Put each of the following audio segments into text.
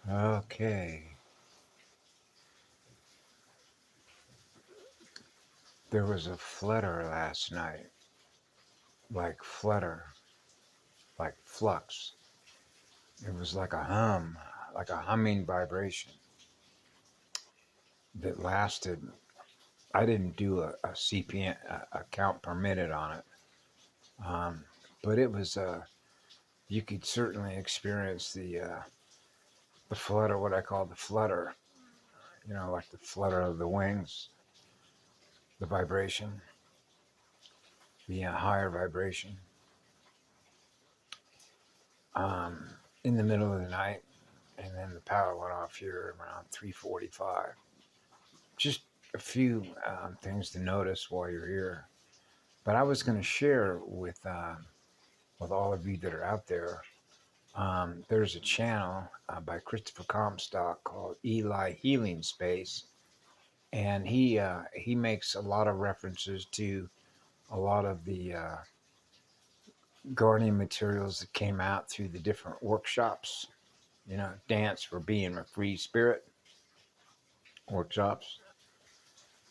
Okay. There was a flutter last night, like flutter, like flux. It was like a hum, like a humming vibration that lasted. I didn't do a CPM, a count per minute on it, um, but it was. You could certainly experience the flutter, what I call the flutter. Like the flutter of the wings, the vibration, the higher vibration. Um, in the middle of the night, and then the power went off here around 3:45. Just a few things to notice while you're here. But I was going to share with all of you that are out there. There's a channel by Christopher Comstock called Eli Healing Space, and he makes a lot of references to a lot of the guardian materials that came out through the different workshops. Dance for Being a Free Spirit workshops,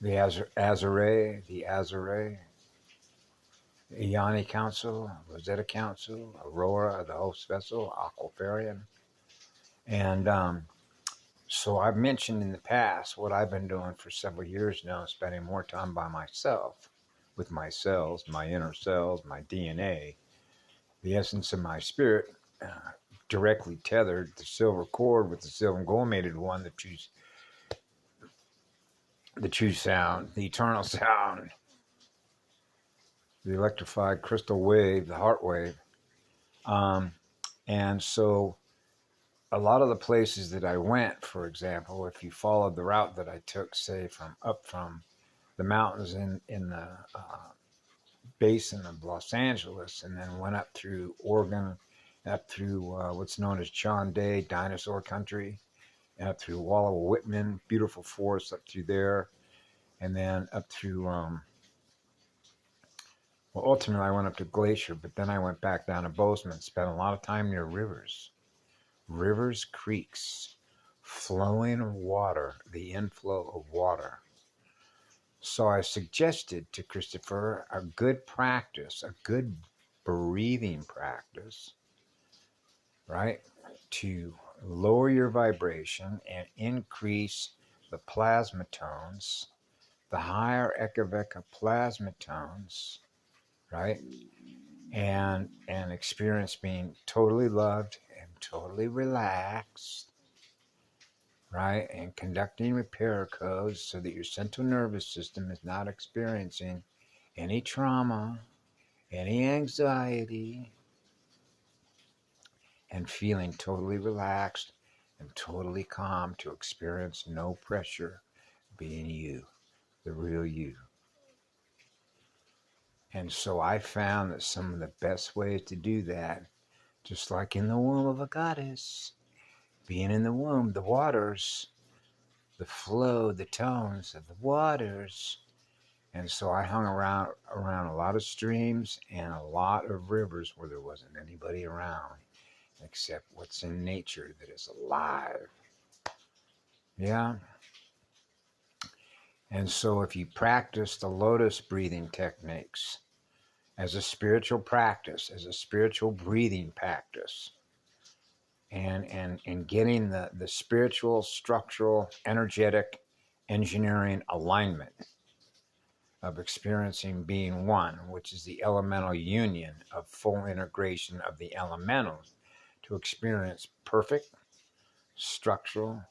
the Azure, the Ioni Council, Rosetta Council, Aurora, the Host Vessel, Aquafarian. And so I've mentioned in the past what I've been doing for several years now, spending more time by myself, with my cells, my inner cells, my DNA, the essence of my spirit, directly tethered the silver cord with the silver and gold mated one, the true sound, the eternal sound, the electrified crystal wave, the heart wave. Um, and so a lot of the places that I went, for example, if you followed the route that I took, say from the mountains in the basin of Los Angeles, and then went up through Oregon, up through what's known as John Day, dinosaur country, and up through Walla Whitman, beautiful forest up through there, and then up through well, ultimately I went up to Glacier, but then I went back down to Bozeman, spent a lot of time near rivers, creeks, flowing water, the inflow of water. So I suggested to Christopher a good practice, a good breathing practice, right? To lower your vibration and increase the plasma tones, the higher Ekaveka plasma tones, right? And experience being totally loved and totally relaxed, right? And conducting repair codes so that your central nervous system is not experiencing any trauma, any anxiety, and feeling totally relaxed and totally calm to experience no pressure, being you, the real you. And so I found that some of the best ways to do that, just like in the womb of a goddess, being in the womb, the waters, the flow, the tones of the waters. And so I hung around a lot of streams and a lot of rivers where there wasn't anybody around except what's in nature that is alive. Yeah. And so if you practice the lotus breathing techniques as a spiritual practice, as a spiritual breathing practice, and getting the spiritual, structural, energetic, engineering alignment of experiencing being one, which is the elemental union of full integration of the elementals to experience perfect structural,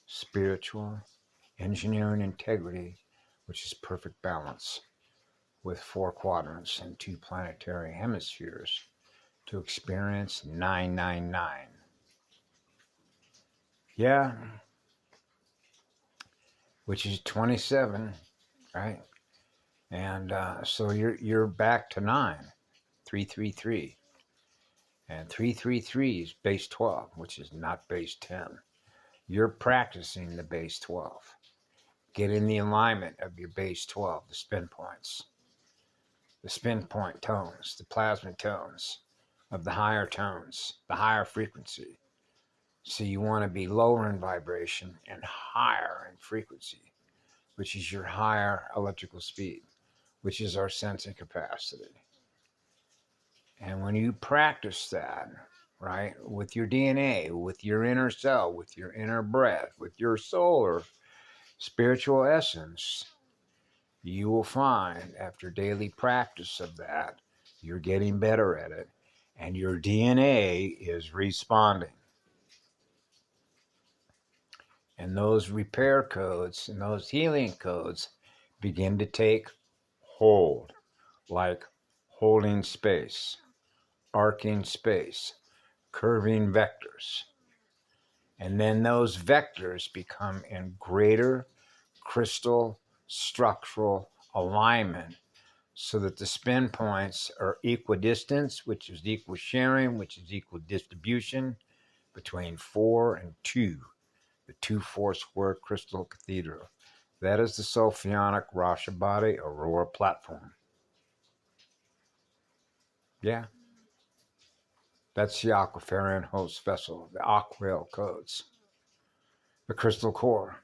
spiritual, engineering integrity, which is perfect balance with 4 quadrants and 2 planetary hemispheres to experience 999. Yeah, which is 27, right? And so you're back to 9, 333. And 333 is base 12, which is not base 10. You're practicing the base 12. Get in the alignment of your base 12, the spin points, the spin point tones, the plasma tones of the higher tones, the higher frequency, So you want to be lower in vibration and higher in frequency, which is your higher electrical speed, which is our sensing capacity. And when you practice that, right, with your DNA, with your inner cell, with your inner breath, with your soul or spiritual essence, you will find after daily practice of that, you're getting better at it, and your DNA is responding. And those repair codes and those healing codes begin to take hold, like holding space, arcing space, curving vectors. And then those vectors become in greater crystal structural alignment so that the spin points are equidistance, which is equal sharing, which is equal distribution between 4 and 2, the 2-4 square crystal cathedral. That is the sulfionic Rashabadi Aurora platform. Yeah. That's the Aquiferian host vessel, the Aquil codes, the crystal core.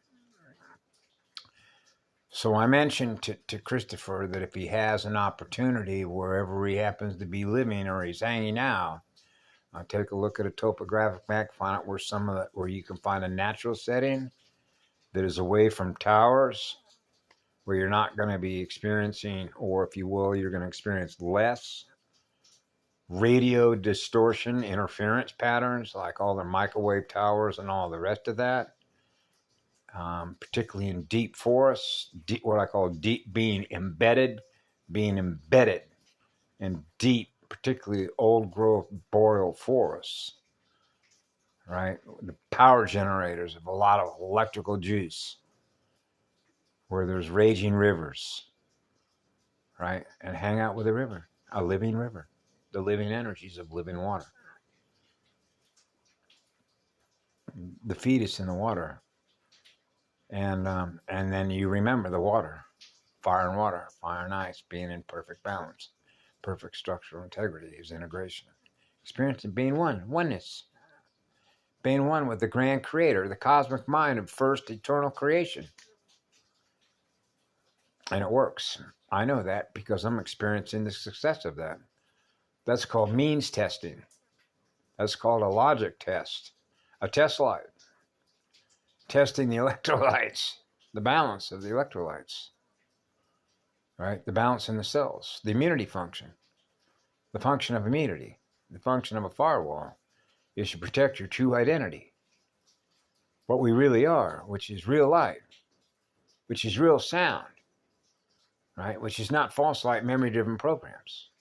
So I mentioned to Christopher that if he has an opportunity wherever he happens to be living or he's hanging out, take a look at a topographic map, find out where you can find a natural setting that is away from towers, where you're not going to be experiencing, or if you will, you're going to experience less radio distortion interference patterns, like all the microwave towers and all the rest of that. Particularly in deep forests, what I call deep, being embedded in deep, particularly old growth boreal forests, right? The power generators of a lot of electrical juice, where there's raging rivers, right? And hang out with a river, a living river, the living energies of living water. The fetus in the water. And then you remember the water, fire and ice being in perfect balance, perfect structural integrity is integration. Experiencing being oneness, being one with the grand creator, the cosmic mind of first eternal creation. And it works. I know that because I'm experiencing the success of that. That's called means testing. That's called a logic test, a test light. Testing the electrolytes, the balance of the electrolytes, right? The balance in the cells, the immunity function, the function of immunity, the function of a firewall is to protect your true identity, what we really are, which is real light, which is real sound, right? Which is not false light memory-driven programs,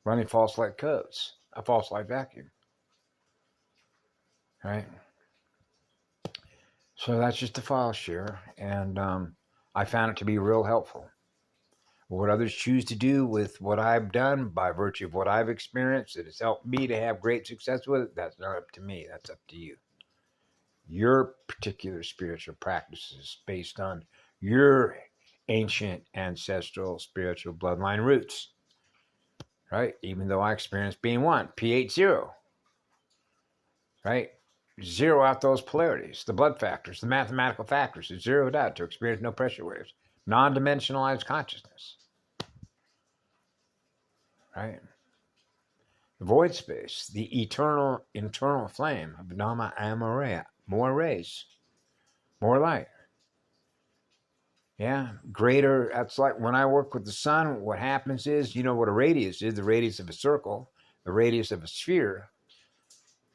running false light codes, a false light vacuum, right? So that's just a file share, and I found it to be real helpful. What others choose to do with what I've done by virtue of what I've experienced, it has helped me to have great success with it. That's not up to me. That's up to you. Your particular spiritual practices based on your ancient ancestral spiritual bloodline roots, right? Even though I experienced being one, P80, right? Zero out those polarities, the blood factors, the mathematical factors, it's zeroed out to experience no pressure waves, non-dimensionalized consciousness, right? The void space, the eternal internal flame of Nama Amorea, more rays, more light. Yeah, greater. That's like when I work with the sun, what happens is, you know what a radius is, the radius of a circle, the radius of a sphere,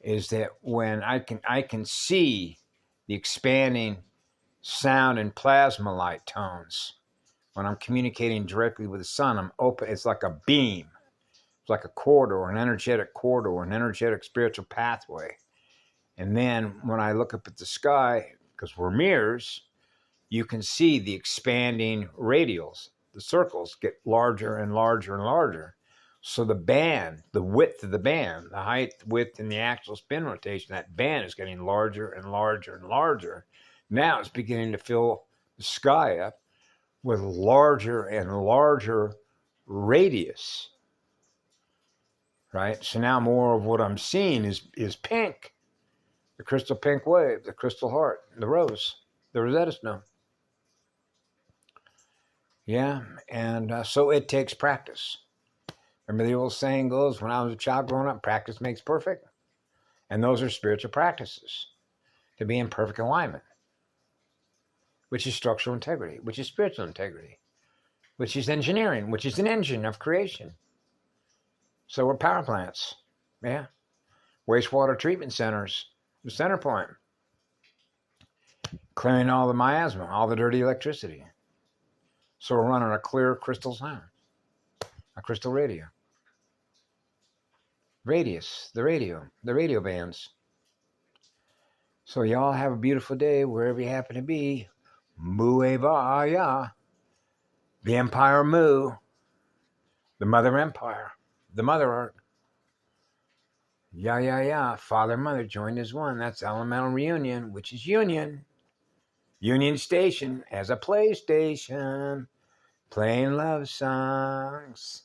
is that when I can see the expanding sound and plasma light tones. When I'm communicating directly with the sun, I'm open. It's like a beam. It's like a corridor, an energetic corridor, an energetic spiritual pathway. And then when I look up at the sky, because we're mirrors, you can see the expanding radials. The circles get larger and larger and larger. So the band, the width of the band, the height, width, and the actual spin rotation, that band is getting larger and larger and larger. Now it's beginning to fill the sky up with larger and larger radius, right? So now more of what I'm seeing is pink. the crystal pink wave, the crystal heart, the rose, the Rosetta Stone. Yeah, and so it takes practice. Remember the old saying goes, when I was a child growing up, practice makes perfect. And those are spiritual practices to be in perfect alignment, which is structural integrity, which is spiritual integrity, which is engineering, which is an engine of creation. So we're power plants. Yeah. Wastewater treatment centers, the center point. Clearing all the miasma, all the dirty electricity. So we're running a clear crystal sound, a crystal radio. Radius, the radio bands. So y'all have a beautiful day wherever you happen to be. Mueva, the Empire Mu, the Mother Empire, the Mother Art. Yeah. Father and Mother joined as one. That's Elemental Reunion, which is Union. Union Station as a PlayStation, playing love songs.